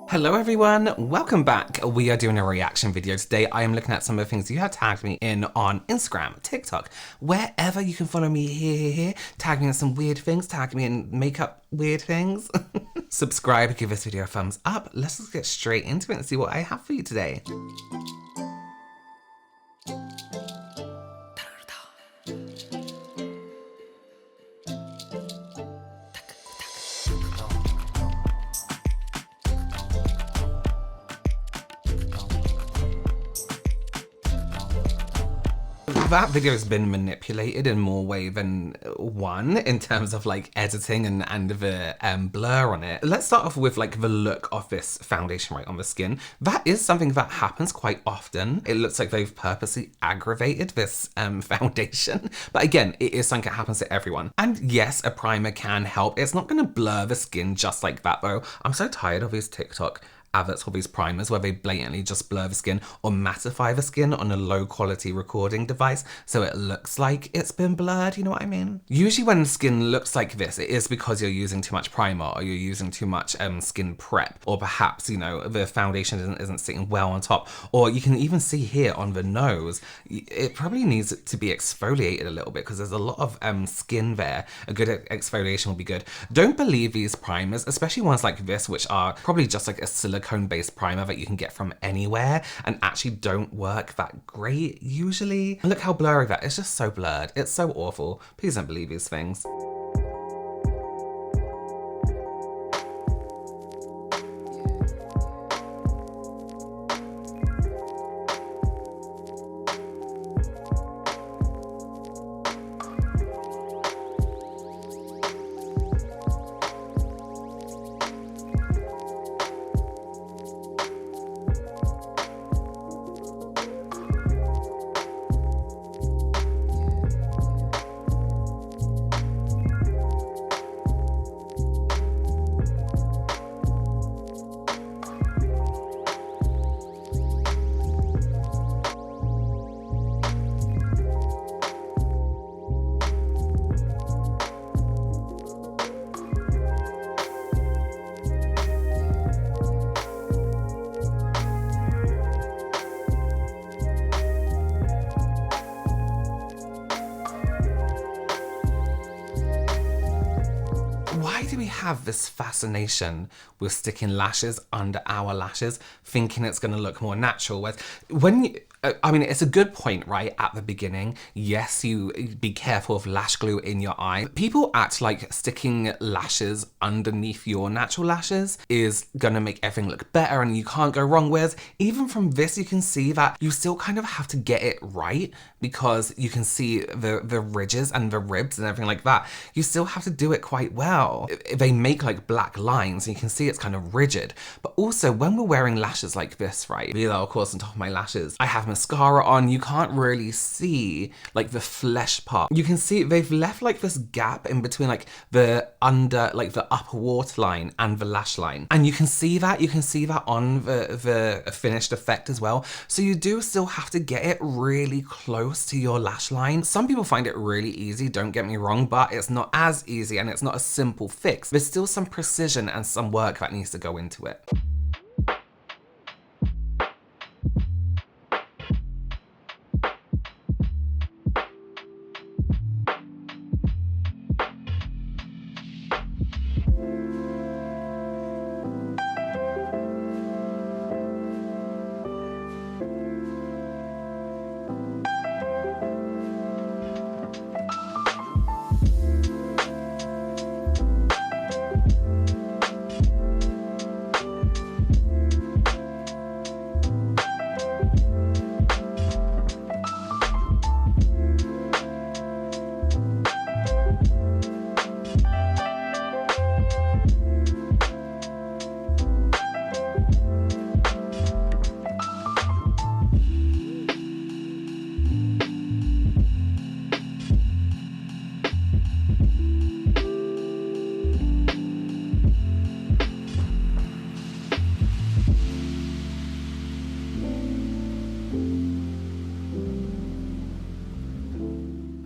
Hello everyone, welcome back. We are doing a reaction video today. I am looking at some of the things you have tagged me in on Instagram, TikTok, wherever you can follow me here. Tag me in some weird things, tag me in makeup weird things. Subscribe, give this video a thumbs up. Let's just get straight into it and see what I have for you today. That video has been manipulated in more way than one in terms of like editing and the blur on it. Let's start off with like the look of this foundation right on the skin. That is something that happens quite often. It looks like they've purposely aggravated this foundation. But again, it is something that happens to everyone. And yes, a primer can help. It's not going to blur the skin just like that though. I'm so tired of these TikTok adverts for these primers where they blatantly just blur the skin or mattify the skin on a low quality recording device so it looks like it's been blurred, you know what I mean? Usually when the skin looks like this, it is because you're using too much primer or you're using too much skin prep, or perhaps, you know, the foundation isn't sitting well on top, or you can even see here on the nose, it probably needs to be exfoliated a little bit because there's a lot of skin there. A good exfoliation will be good. Don't believe these primers, especially ones like this, which are probably just like a silicone-based primer that you can get from anywhere and actually don't work that great usually. Look how blurry that is. It's just so blurred. It's so awful. Please don't believe these things. Why do we have this fascination with sticking lashes under our lashes, thinking it's going to look more natural? Whereas when you, I mean, it's a good point, right? At the beginning, yes, you be careful of lash glue in your eye. People act like sticking lashes underneath your natural lashes is gonna make everything look better and you can't go wrong. Whereas even from this, you can see that you still kind of have to get it right because you can see the ridges and the ribs and everything like that. You still have to do it quite well. They make like black lines and you can see it's kind of rigid. But also when we're wearing lashes like this, right? These are of course on top of my lashes. I have mascara on, you can't really see like the flesh part. You can see they've left like this gap in between like the upper waterline and the lash line. And you can see that on the finished effect as well. So you do still have to get it really close to your lash line. Some people find it really easy, don't get me wrong, but it's not as easy and it's not a simple fix. There's still some precision and some work that needs to go into it.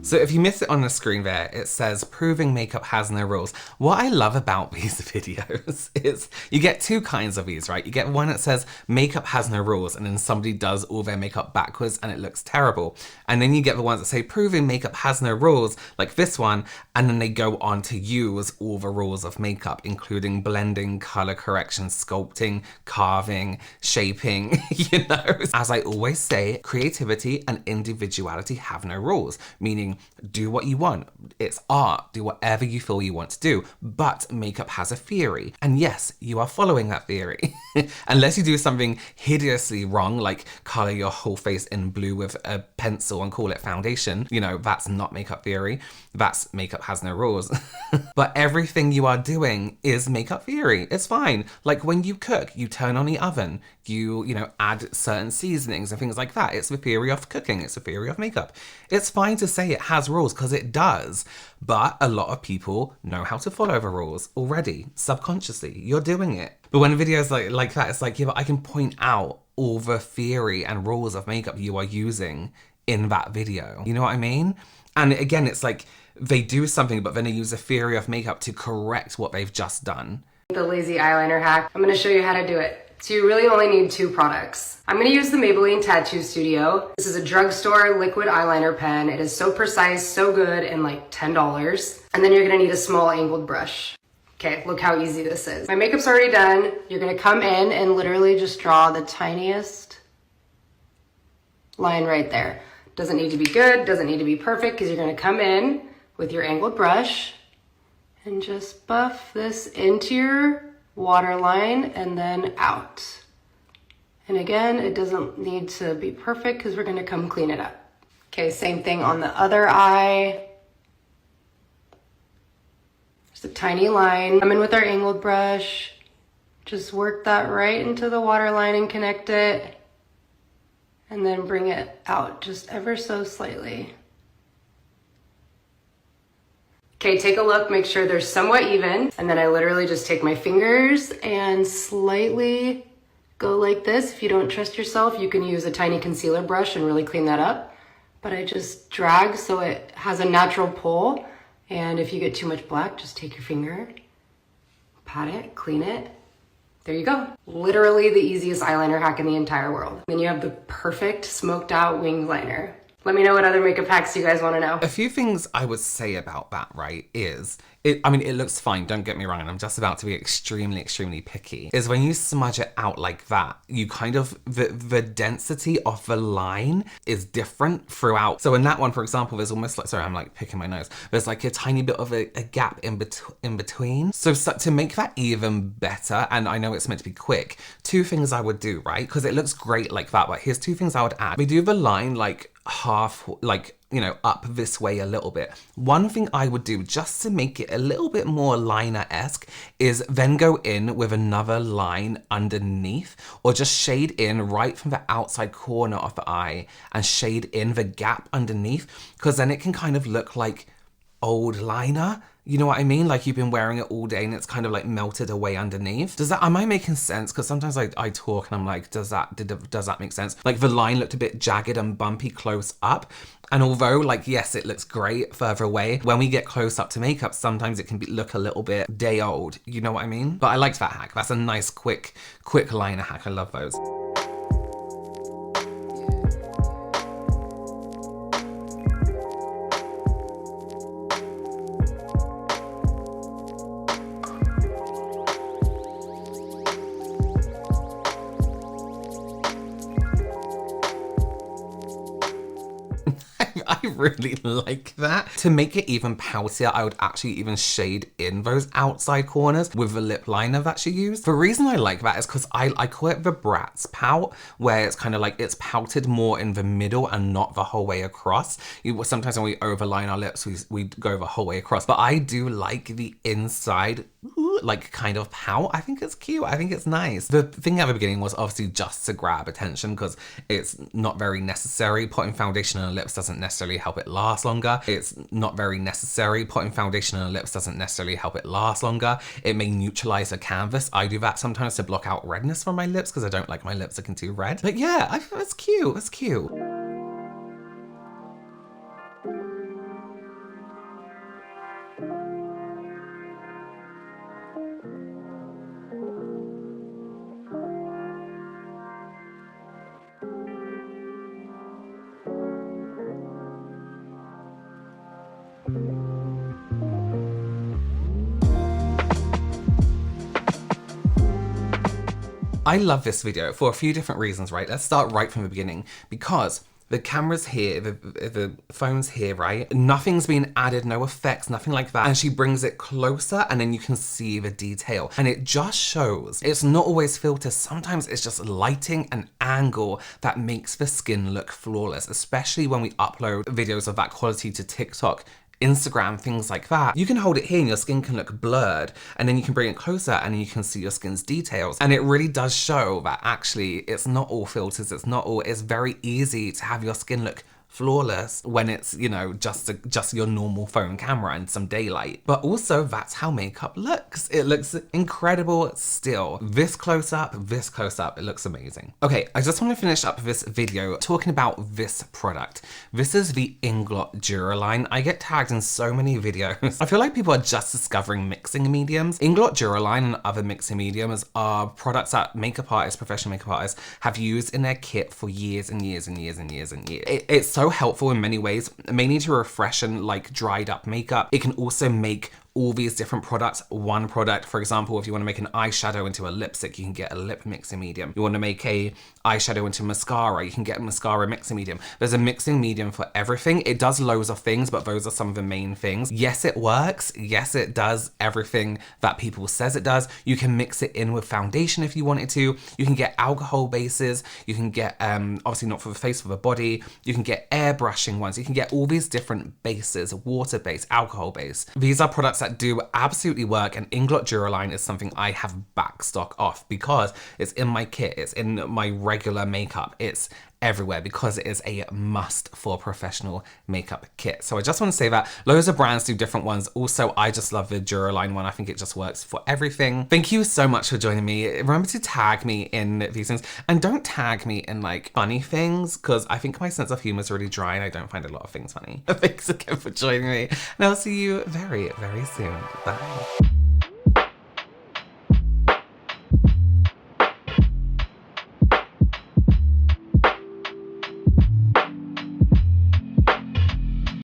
So if you miss it on the screen there, it says proving makeup has no rules. What I love about these videos is you get two kinds of these, right? You get one that says makeup has no rules, and then somebody does all their makeup backwards and it looks terrible. And then you get the ones that say proving makeup has no rules, like this one, and then they go on to use all the rules of makeup, including blending, color correction, sculpting, carving, shaping, you know. As I always say, creativity and individuality have no rules, meaning do what you want. It's art. Do whatever you feel you want to do. But makeup has a theory. And yes, you are following that theory. Unless you do something hideously wrong, like color your whole face in blue with a pencil and call it foundation, you know, that's not makeup theory. That's makeup has no rules. But everything you are doing is makeup theory. It's fine. Like when you cook, you turn on the oven, you know, add certain seasonings and things like that. It's the theory of cooking. It's the theory of makeup. It's fine to say it has rules because it does. But a lot of people know how to follow the rules already, subconsciously. You're doing it. But when videos like that, it's like, yeah, but I can point out all the theory and rules of makeup you are using in that video. You know what I mean? And again, it's like they do something, but then they use a theory of makeup to correct what they've just done. The lazy eyeliner hack. I'm going to show you how to do it. So you really only need two products. I'm going to use the Maybelline Tattoo Studio. This is a drugstore liquid eyeliner pen. It is so precise, so good, and like $10. And then you're going to need a small angled brush. Okay, look how easy this is. My makeup's already done. You're going to come in and literally just draw the tiniest line right there. Doesn't need to be good, doesn't need to be perfect, because you're going to come in with your angled brush and just buff this into your waterline and then out. And again, it doesn't need to be perfect because we're going to come clean it up. Okay, same thing on the other eye. Just a tiny line. Come in with our angled brush. Just work that right into the waterline and connect it. And then bring it out just ever so slightly. Okay, take a look, make sure they're somewhat even. And then I literally just take my fingers and slightly go like this. If you don't trust yourself, you can use a tiny concealer brush and really clean that up. But I just drag so it has a natural pull. And if you get too much black, just take your finger, pat it, clean it. There you go. Literally the easiest eyeliner hack in the entire world. Then you have the perfect smoked out winged liner. Let me know what other makeup hacks you guys want to know. A few things I would say about that, right, is, I mean, it looks fine, don't get me wrong, and I'm just about to be extremely, extremely picky, is when you smudge it out like that, you kind of, the density of the line is different throughout. So in that one, for example, there's almost like, sorry, I'm like picking my nose, there's like a tiny bit of a gap in between. So to make that even better, and I know it's meant to be quick, two things I would do, right, because it looks great like that, but here's two things I would add. We do the line like half, like, you know, up this way a little bit. One thing I would do just to make it a little bit more liner-esque is then go in with another line underneath, or just shade in right from the outside corner of the eye and shade in the gap underneath, because then it can kind of look like old liner. You know what I mean? Like you've been wearing it all day and it's kind of like melted away underneath. Am I making sense? Because sometimes I talk and I'm like, does that make sense? Like the line looked a bit jagged and bumpy close up. And although like, yes, it looks great further away, when we get close up to makeup, sometimes it can look a little bit day old. You know what I mean? But I liked that hack. That's a nice, quick liner hack. I love those. I really like that. To make it even poutier, I would actually even shade in those outside corners with the lip liner that she used. The reason I like that is because I call it the Bratz pout, where it's kind of like it's pouted more in the middle and not the whole way across. Sometimes when we overline our lips, we go the whole way across. But I do like the inside, like kind of pout. I think it's cute. I think it's nice. The thing at the beginning was obviously just to grab attention because it's not very necessary. Putting foundation on the lips doesn't necessarily help it last longer. It's not very necessary. Putting foundation on the lips doesn't necessarily help it last longer. It may neutralize the canvas. I do that sometimes to block out redness from my lips because I don't like my lips looking too red. But yeah, I think it's cute. It's cute. I love this video for a few different reasons, right? Let's start right from the beginning, because the camera's here, the phone's here, right? Nothing's been added, no effects, nothing like that. And she brings it closer and then you can see the detail. And it just shows, it's not always filters. Sometimes it's just lighting and angle that makes the skin look flawless, especially when we upload videos of that quality to TikTok, Instagram, things like that. You can hold it here and your skin can look blurred, and then you can bring it closer and you can see your skin's details. And it really does show that actually it's not all filters, it's very easy to have your skin look flawless when it's, you know, just your normal phone camera and some daylight. But also that's how makeup looks. It looks incredible still. This close up, it looks amazing. Okay, I just want to finish up this video talking about this product. This is the Inglot Duraline. I get tagged in so many videos. I feel like people are just discovering mixing mediums. Inglot Duraline and other mixing mediums are products that makeup artists, professional makeup artists, have used in their kit for years and years and years and years and years. It's so helpful in many ways, mainly to refreshen like dried up makeup. It can also make all these different products one product. For example, if you want to make an eyeshadow into a lipstick, you can get a lip mixing medium. You want to make a eyeshadow into mascara, you can get a mascara mixing medium. There's a mixing medium for everything. It does loads of things, but those are some of the main things. Yes, it works. Yes, it does everything that people says it does. You can mix it in with foundation if you wanted to. You can get alcohol bases. You can get, obviously not for the face, for the body. You can get airbrushing ones. You can get all these different bases, water-based, alcohol-based. These are products that do absolutely work, and Inglot Duraline is something I have backstock off because it's in my kit, it's in my regular makeup, it's everywhere because it is a must for professional makeup kit. So I just want to say that loads of brands do different ones. Also, I just love the Duraline one. I think it just works for everything. Thank you so much for joining me. Remember to tag me in these things, and don't tag me in like funny things because I think my sense of humor is really dry and I don't find a lot of things funny. Thanks again for joining me, and I'll see you very, very soon. Bye.